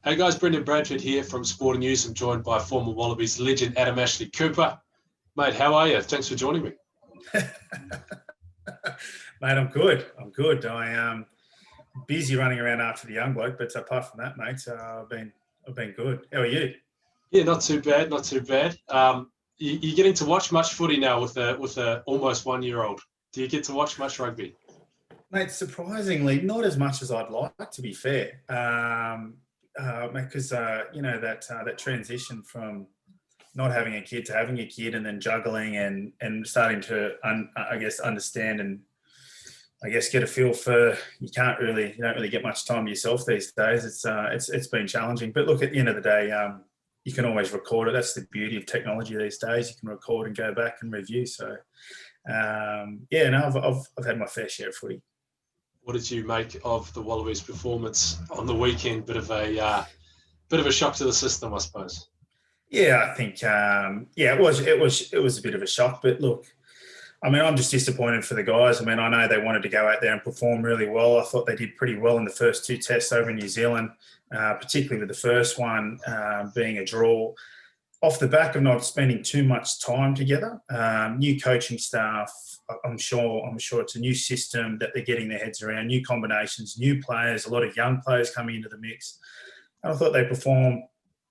Hey guys, Brendan Bradford here from Sporting News. I'm joined by former Wallabies legend Adam Ashley-Cooper. Mate, how are you? Thanks for joining me. Mate, I'm good. I am busy running around after the young bloke, but apart from that, mate, I've been good. How are you? Yeah, not too bad. You getting to watch much footy now with a almost 1 year old? Do you get to watch much rugby? Mate, surprisingly, not as much as I'd like, to be fair. Because that transition from not having a kid to having a kid, and then juggling and starting to understand and get a feel for you don't really get much time to yourself these days. It's been challenging, but look, at the end of the day, you can always record it. That's the beauty of technology these days. You can record and go back and review. So I've had my fair share of footy. What did you make of the Wallabies' performance on the weekend? Bit of a shock to the system, I suppose. Yeah, I think it was a bit of a shock. But look, I mean, I'm just disappointed for the guys. I mean, I know they wanted to go out there and perform really well. I thought they did pretty well in the first two tests over in New Zealand, particularly with the first one being a draw. Off the back of not spending too much time together, new coaching staff. I'm sure it's a new system that they're getting their heads around. New combinations, new players, a lot of young players coming into the mix. And I thought they performed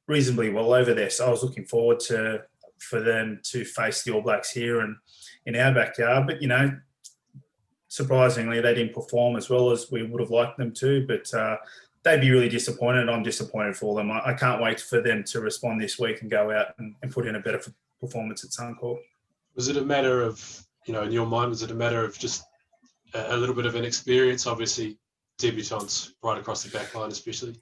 reasonably well over there. So I was looking forward for them to face the All Blacks here and in our backyard. But surprisingly, they didn't perform as well as we would have liked them to. But they'd be really disappointed. I'm disappointed for them. I can't wait for them to respond this week and go out and put in a better performance at Suncorp. Was it a matter of, in your mind, was it a matter of just a little bit of inexperience? Obviously, debutants right across the back line especially.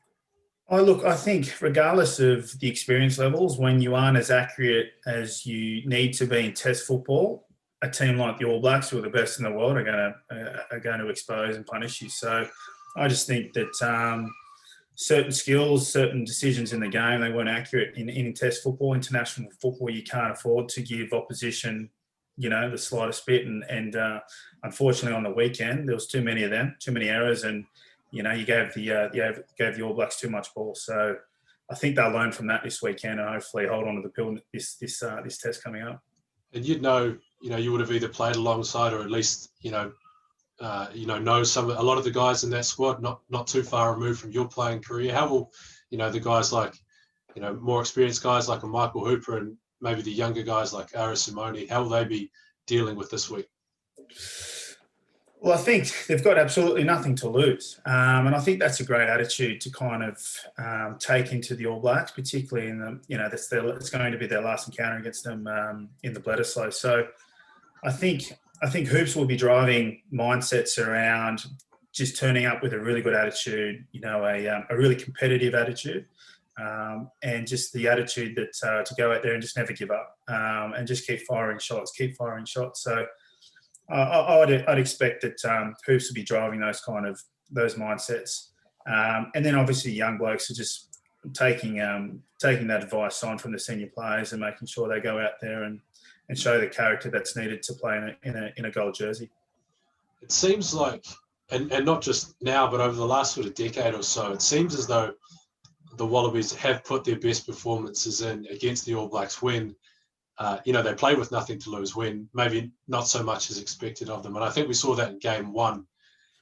I think regardless of the experience levels, when you aren't as accurate as you need to be in Test football, a team like the All Blacks, who are the best in the world, are going to expose and punish you. So I just think that certain skills, certain decisions in the game, they weren't accurate in Test football. International football, you can't afford to give opposition, the slightest bit. And unfortunately, on the weekend, there was too many of them, too many errors, and you gave the All Blacks too much ball. So I think they'll learn from that this weekend and hopefully hold on to the pill this test coming up. And you would have either played alongside or at least know a lot of the guys in that squad, not too far removed from your playing career. How will the guys like more experienced guys like a Michael Hooper and maybe the younger guys like Ara Simone, how will they be dealing with this week? Well, I think they've got absolutely nothing to lose. And I think that's a great attitude to kind of take into the All Blacks, particularly in it's going to be their last encounter against them in the Bledisloe. So I think Hoops will be driving mindsets around just turning up with a really good attitude, a really competitive attitude, and just the attitude that to go out there and just never give up and just keep firing shots. So I'd expect that Hoops will be driving those mindsets, and then obviously young blokes are just taking that advice on from the senior players and making sure they go out there and show the character that's needed to play in a gold jersey. It seems like, and not just now, but over the last sort of decade or so, it seems as though the Wallabies have put their best performances in against the All Blacks when they play with nothing to lose, when maybe not so much is expected of them. And I think we saw that in game 1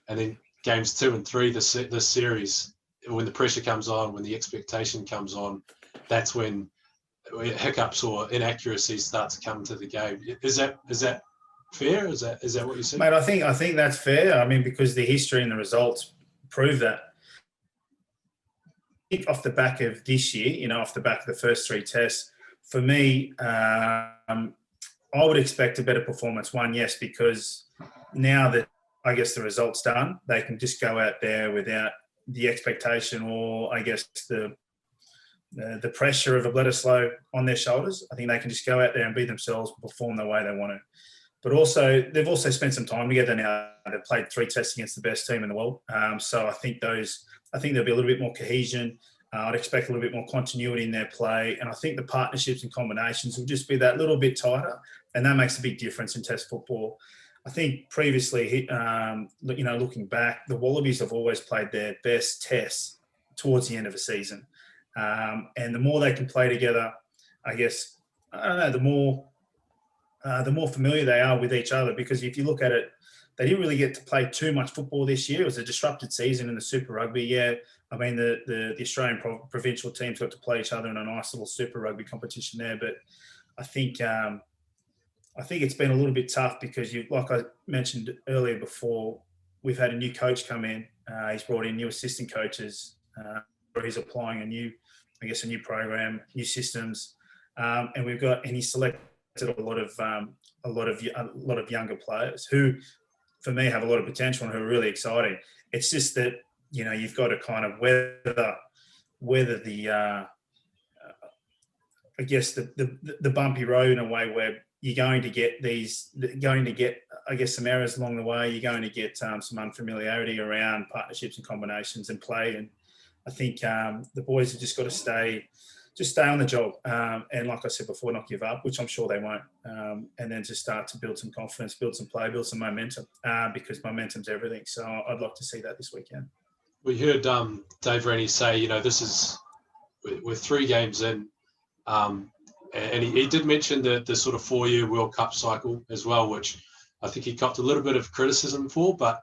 and then games 2 and 3 this series, when the pressure comes on, when the expectation comes on, that's when hiccups or inaccuracies start to come to the game. Is that fair? Is that what you see? Mate, I think that's fair. I mean, because the history and the results prove that. Off the back of this year, off the back of the first 3 tests, for me, I would expect a better performance. One, yes, because now that I guess the result's done, they can just go out there without the expectation or I guess the pressure of a Bledisloe on their shoulders. I think they can just go out there and be themselves, perform the way they want to. But also, they've also spent some time together now. They've played 3 tests against the best team in the world. So I think there'll be a little bit more cohesion. I'd expect a little bit more continuity in their play. And I think the partnerships and combinations will just be that little bit tighter. And that makes a big difference in Test football. I think previously, looking back, the Wallabies have always played their best tests towards the end of a season. And the more they can play together, I guess, I don't know, the more familiar they are with each other. Because if you look at it, they didn't really get to play too much football this year. It was a disrupted season in the Super Rugby. Yeah, I mean, the Australian provincial teams got to play each other in a nice little Super Rugby competition there. But I think it's been a little bit tough because, like I mentioned earlier before, we've had a new coach come in. He's brought in new assistant coaches. He's applying a new program, new systems, and he selected a lot of younger players who, for me, have a lot of potential and who are really exciting. It's just that, you've got to kind of weather the I guess the bumpy road in a way where you're going to get some errors along the way. You're going to get some unfamiliarity around partnerships and combinations and play. And I think the boys have just got to stay on the job. And like I said before, not give up, which I'm sure they won't. And then just start to build some confidence, build some play, build some momentum, because momentum's everything. So I'd like to see that this weekend. We heard Dave Rennie say, we're 3 games in, and he did mention the sort of 4-year World Cup cycle as well, which I think he copped a little bit of criticism for. But,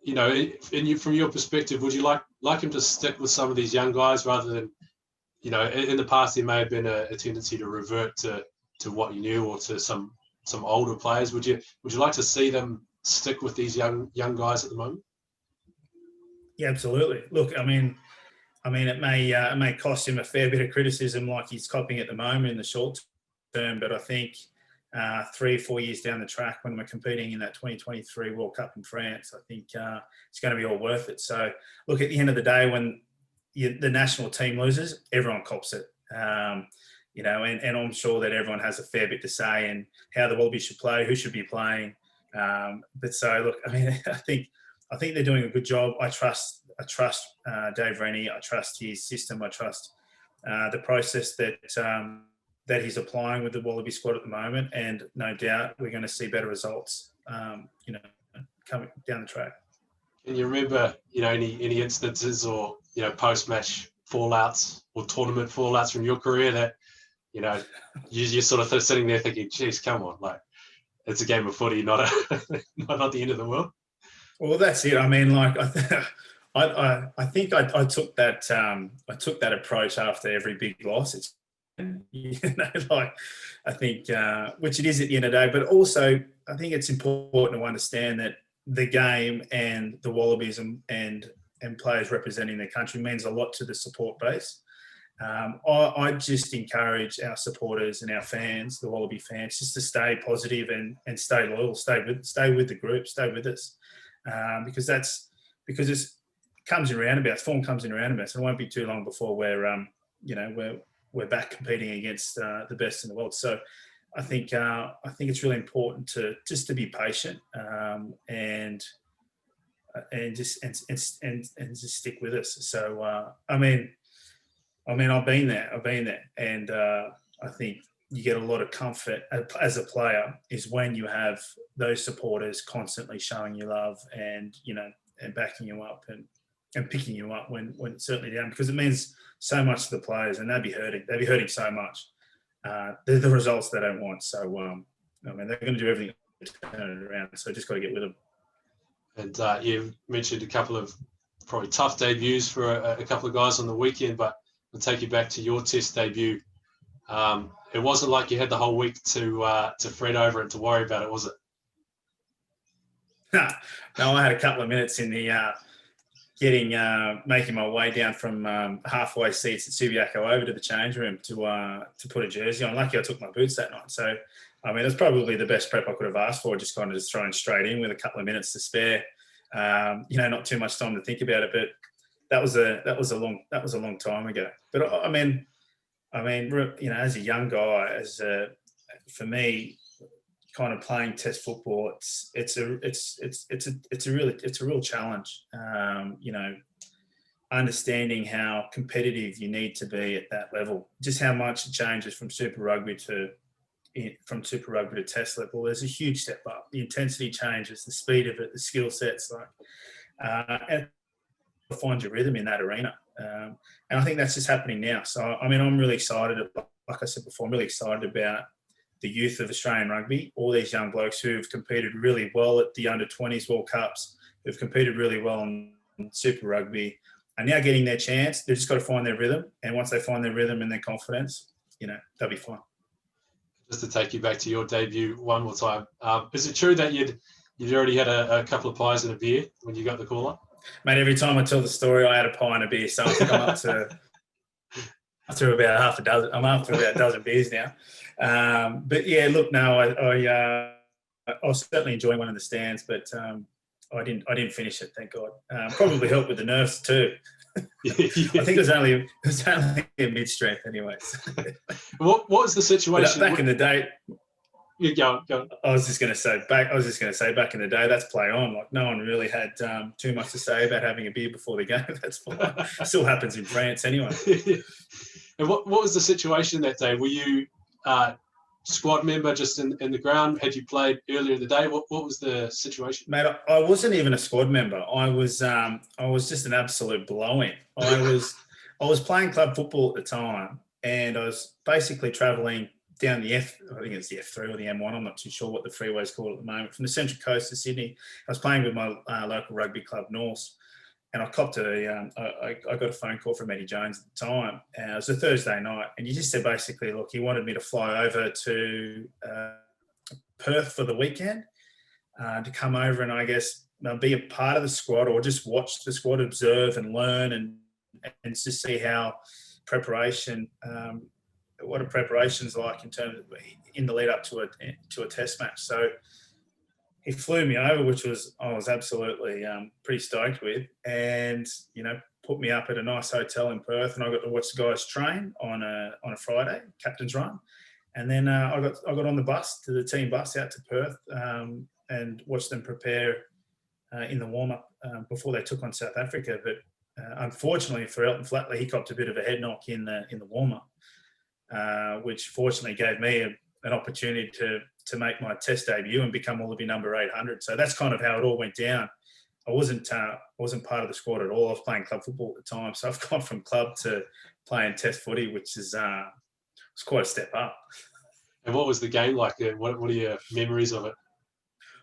from your perspective, would you like him to stick with some of these young guys rather than, in the past there may have been a tendency to revert to what you knew or to some older players? Would you like to see them stick with these young guys at the moment? Yeah, absolutely. Look, I mean, it may cost him a fair bit of criticism, like he's copping at the moment in the short term. But I think 3 or 4 years down the track, when we're competing in that 2023 World Cup in France, I think it's going to be all worth it. So, look, at the end of the day, when the national team loses, everyone cops it. And I'm sure that everyone has a fair bit to say in how the Wallabies should play, who should be playing. But so, look, I mean, I think they're doing a good job. I trust Dave Rennie. I trust his system. I trust the process that he's applying with the Wallaby squad at the moment. And no doubt we're going to see better results, coming down the track. Can you remember, any instances or, post-match fallouts or tournament fallouts from your career that, you're sort of sitting there thinking, geez, come on, like, it's a game of footy, not the end of the world? Well, that's it. I mean, like, I think I took that approach after every big loss. It's, like, I think, which it is at the end of the day, but also I think it's important to understand that the game and the Wallabies and players representing their country means a lot to the support base. I just encourage our supporters and our fans, the Wallaby fans, just to stay positive and stay loyal, stay with the group, stay with us. Because it comes in roundabouts. Form comes in roundabouts. It won't be too long before we're back competing against the best in the world. So I think it's really important to be patient and just stick with us. So I mean I've been there, and I think you get a lot of comfort as a player is when you have those supporters constantly showing you love and backing you up and picking you up when it's certainly down, because it means so much to the players, and they'd be hurting so much. They're the results they don't want. So they're going to do everything to turn it around. So just got to get with them. And you mentioned a couple of probably tough debuts for a couple of guys on the weekend, but I'll take you back to your Test debut. It wasn't like you had the whole week to fret over it, to worry about it, was it? No, I had a couple of minutes in the making my way down from halfway seats at Subiaco over to the change room to put a jersey on. Lucky I took my boots that night. So, I mean, it's probably the best prep I could have asked for, just kind of just throwing straight in with a couple of minutes to spare. Not too much time to think about it, but that was a long time ago. But I mean, as a young guy, for me, kind of playing Test football, it's a real challenge. Understanding how competitive you need to be at that level, just how much it changes from Super Rugby to Test level. There's a huge step up. The intensity changes, the speed of it, the skill sets, and find your rhythm in that arena. And I think that's just happening now. So, I mean, I'm really excited. Like I said before, I'm really excited about the youth of Australian rugby, all these young blokes who've competed really well at the under-20s World Cups, who've competed really well in Super Rugby, are now getting their chance. They've just got to find their rhythm. And once they find their rhythm and their confidence, they'll be fine. Just to take you back to your debut one more time, is it true that you'd already had a couple of pies and a beer when you got the call up? Mate, every time I tell the story, I had a pie and a beer. So I think I'm up to about half a dozen. I'm up to about a dozen beers now. But yeah, look, no, I was certainly enjoying one in the stands, but I didn't finish it, thank God. Probably helped with the nerves too. Yeah. I think it was only a mid-strength anyway. What was the situation? Back in the day, you go on. I was just going to say back in the day, that's play on. Like no one really had too much to say about having a beer before the game. That's fine. Still happens in France anyway. And what was the situation that day? Were you squad member just in the ground? Had you played earlier in the day? What was the situation? Mate, I wasn't even a squad member. I was just an absolute blow-in. I was playing club football at the time, and I was basically travelling down I think it's the F3 or the M1. I'm not too sure what the freeway's called at the moment. From the Central Coast to Sydney, I was playing with my local rugby club, Norse, and I copped I got a phone call from Eddie Jones at the time. It was a Thursday night, and he just said basically, look, he wanted me to fly over to Perth for the weekend to come over and I guess be a part of the squad or just watch the squad, observe and learn and just see how preparation. What a preparation's like in the lead up to a test match. So he flew me over, which I was absolutely pretty stoked with, and put me up at a nice hotel in Perth, and I got to watch the guys train on a Friday, captain's run, and then I got on the bus to the team bus out to Perth and watched them prepare in the warm up before they took on South Africa. But unfortunately for Elton Flatley, he copped a bit of a head knock in the warm up. Which fortunately gave me an opportunity to make my test debut and become Wallaby number 800. So that's kind of how it all went down. I wasn't part of the squad at all. I was playing club football at the time, so I've gone from club to playing test footy, which is was quite a step up. And what was the game like? What are your memories of it?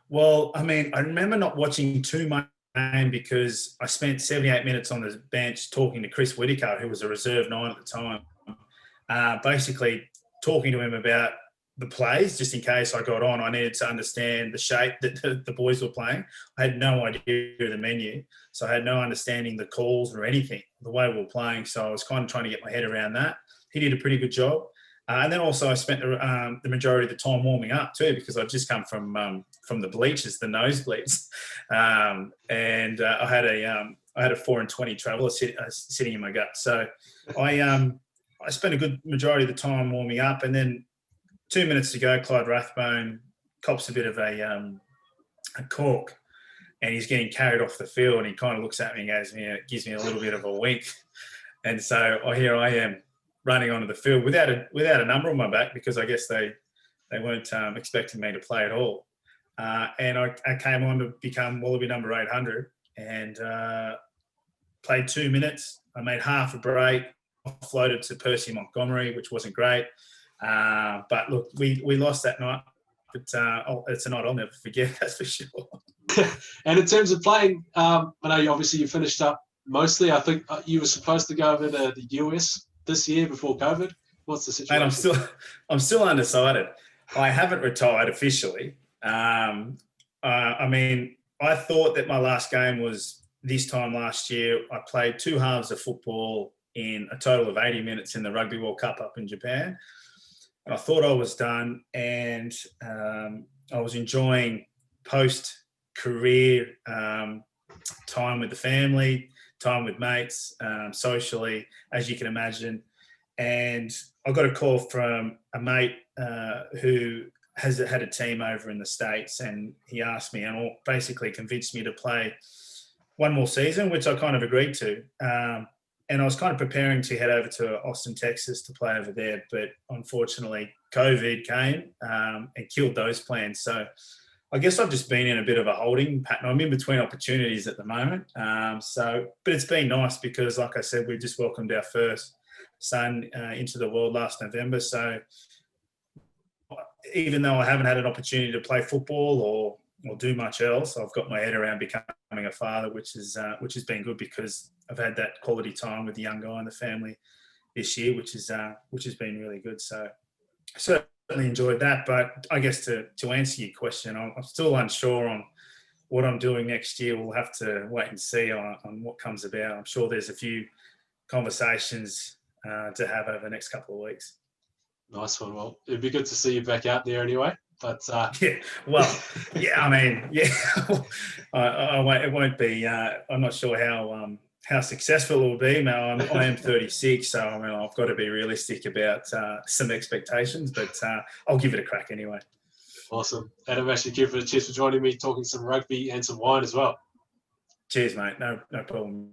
Well, I mean, I remember not watching too much game because I spent 78 minutes on the bench talking to Chris Whittaker, who was a reserve 9 at the time. Basically talking to him about the plays, just in case I got on. I needed to understand the shape that the boys were playing. I had no idea of the menu, so I had no understanding the calls or anything, the way we were playing. So I was kind of trying to get my head around that. He did a pretty good job. And then also I spent the majority of the time warming up too, because I've just come from the bleachers, the nosebleeds. And I had a 4 and 20 traveller sitting in my gut. So I spent a good majority of the time warming up, and then 2 minutes to go, Clyde Rathbone cops a bit of a cork, and he's getting carried off the field, and he kind of looks at me and gives me a little bit of a wink. And so here I am running onto the field without a number on my back, because I guess they weren't expecting me to play at all. And I came on to become Wallaby number 800 and played 2 minutes. I made half a break. Offloaded to Percy Montgomery, which wasn't great. But look, we lost that night. But it's a night I'll never forget, that's for sure. And in terms of playing, I know obviously you finished up mostly. I think you were supposed to go over to the US this year before COVID. What's the situation? And I'm still undecided. I haven't retired officially. I mean, I thought that my last game was this time last year. I played 2 halves of football in a total of 80 minutes in the Rugby World Cup up in Japan. And I thought I was done, and I was enjoying post-career time with the family, time with mates, socially, as you can imagine. And I got a call from a mate who has had a team over in the States, and he asked me and basically convinced me to play one more season, which I kind of agreed to. And I was kind of preparing to head over to Austin, Texas to play over there. But unfortunately, COVID came and killed those plans. So I guess I've just been in a bit of a holding pattern. I'm in between opportunities at the moment. But it's been nice because, like I said, we just welcomed our first son into the world last November. So even though I haven't had an opportunity to play football or do much else, I've got my head around becoming a father, which has been good because I've had that quality time with the young guy and the family this year, which has been really good. So certainly enjoyed that. But I guess to answer your question, I'm still unsure on what I'm doing next year. We'll have to wait and see on what comes about. I'm sure there's a few conversations to have over the next couple of weeks. Nice one. Well, it'd be good to see you back out there anyway. But yeah, well, yeah, I mean, yeah, it won't be. I'm not sure how successful it will be. Now, I am 36, so I mean, I've got to be realistic about some expectations, but I'll give it a crack anyway. Awesome. Adam Ashley-Cooper, cheers for joining me, talking some rugby and some wine as well. Cheers, mate. No problem.